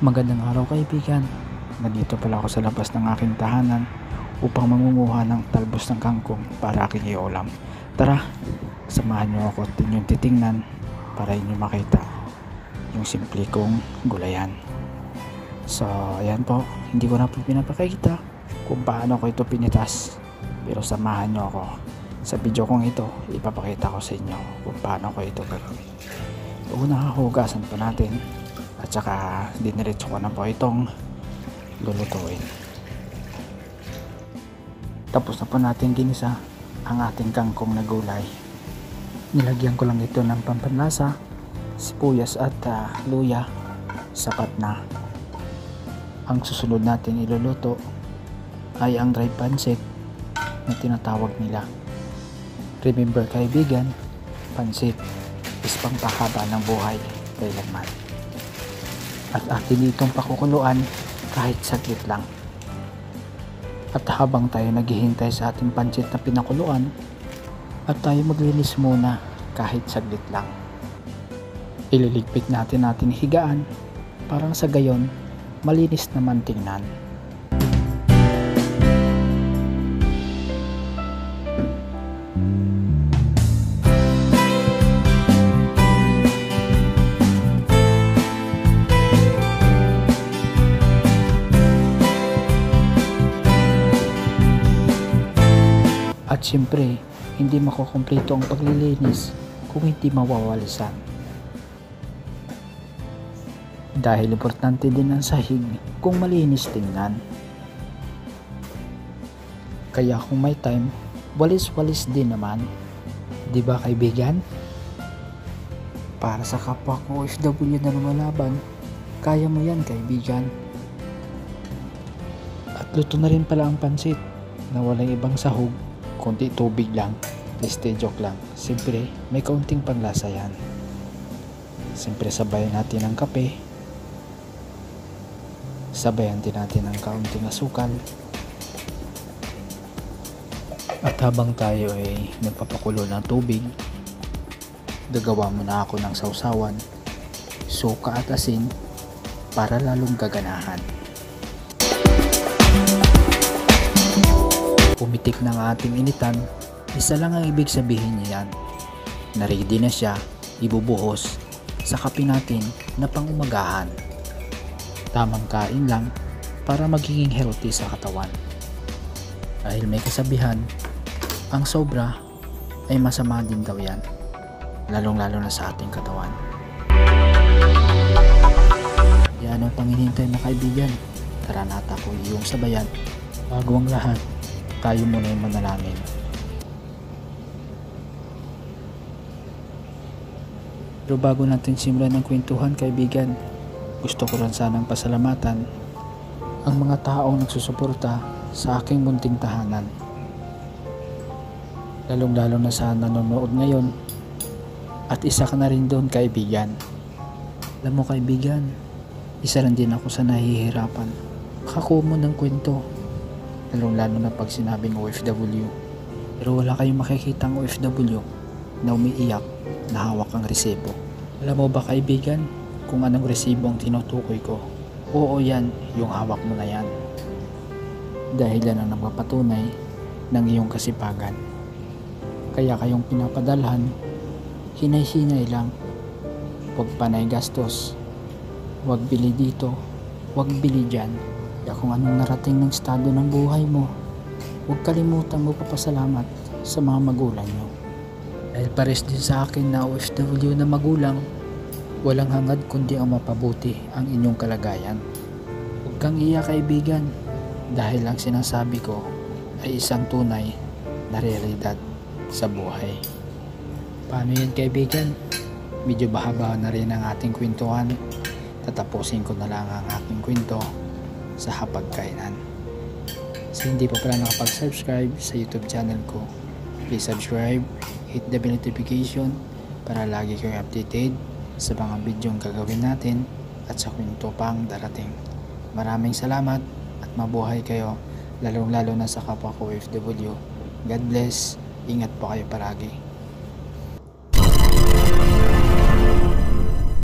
Magandang araw kaibigan. Nandito pala ako sa labas ng aking tahanan upang mangunguha ng talbos ng kangkong para aking iulam. Tara, samahan niyo ako at inyong titingnan para inyo makita yung simple kong gulayan. So, ayan po, hindi ko na po pinapakita kung paano ko ito pinitas. Pero samahan niyo ako. Sa video kong ito, ipapakita ko sa inyo kung paano ko ito gagawin. Una, hugasan po natin. At saka diniretso ko na po itong lulutuin. Tapos na po natin ginisa ang ating kangkong na gulay. Nilagyan ko lang ito ng pampanlasa, sibuyas at luya. Sapat na. Ang susunod natin iluluto ay ang dry pancit na tinatawag nila. Remember kaibigan, pancit is pangpahaba ng buhay kailanman. At atin itong pakukuluan kahit saglit lang. At habang tayo naghihintay sa ating pancit na pinakuluan, at tayo maglinis muna kahit saglit lang. Ililigpit natin higaan parang sa gayon malinis naman tingnan. At syempre, hindi makukumpleto ang paglilinis kung hindi mawawalisan. Dahil importante din ang sahig kung malinis tingnan. Kaya kung may time, walis-walis din naman. Di ba kaibigan? Para sa kapwa ko OFW na lumalaban, kaya mo yan kaibigan. At luto na rin pala ang pansit na walang ibang sahog. Kunti tubig lang, joke lang. Siyempre, may kaunting panlasa yan. Siyempre, sabayan natin ang kape. Sabayan din natin ang kaunting asukal. At habang tayo ay nagpapakulo ng tubig, gagawa muna ako ng sausawan, suka at asin para lalong gaganahan. Pumitik ng ating initan, isa lang ang ibig sabihin niyan. Na-ready na siya, ibubuhos sa kape natin na pangumagahan. Tamang kain lang para magiging healthy sa katawan. Dahil may kasabihan, ang sobra ay masama din daw yan, lalong-lalo na sa ating katawan. Yan ang panginhintay na kaibigan. Tara nata ko iyong sabayan. Bago ang lahat, tayo muna yung manalangin. Pero bago natin simulan ng kwentuhan kaibigan, gusto ko rin sanang pasalamatan ang mga taong nagsusuporta sa aking munting tahanan. Lalong-lalo na sa nanonood ngayon, at isa ka na rin doon kaibigan. Alam mo kaibigan, isa rin din ako sa nahihirapan makakuha mo ng kwento, lalong-lalo na pag sinabing OFW. Pero wala kayong makikitang OFW na umiiyak na hawak ang resibo. Alam mo ba kaibigan kung anong resibo ang tinutukoy ko? Oo yan, yung hawak mo na yan. Dahil yan ang nagpapatunay ng iyong kasipagan. Kaya kayong pinapadalhan, hinay-hinay lang. Huwag panay gastos. Huwag bili dito, huwag bili dyan. Kaya kung anong narating ng estado ng buhay mo, huwag kalimutan mo papasalamat sa mga magulang nyo. Dahil pares din sa akin na OFW na magulang, walang hangad kundi ang mapabuti ang inyong kalagayan. Huwag kang iyak kaibigan, dahil ang sinasabi ko ay isang tunay na realidad sa buhay. Paano yan kaibigan? Medyo bahaba na rin ang ating kwentuhan. Tatapusin ko na lang ang aking kwento sa hapagkainan. Sa hindi pa pala nakapag-subscribe sa YouTube channel ko, please subscribe, hit the bell notification para lagi kayong updated sa mga bidyong gagawin natin at sa kwento pang darating. Maraming salamat at mabuhay kayo, lalong-lalo na sa kapwa ko OFW. God bless, ingat po kayo palagi.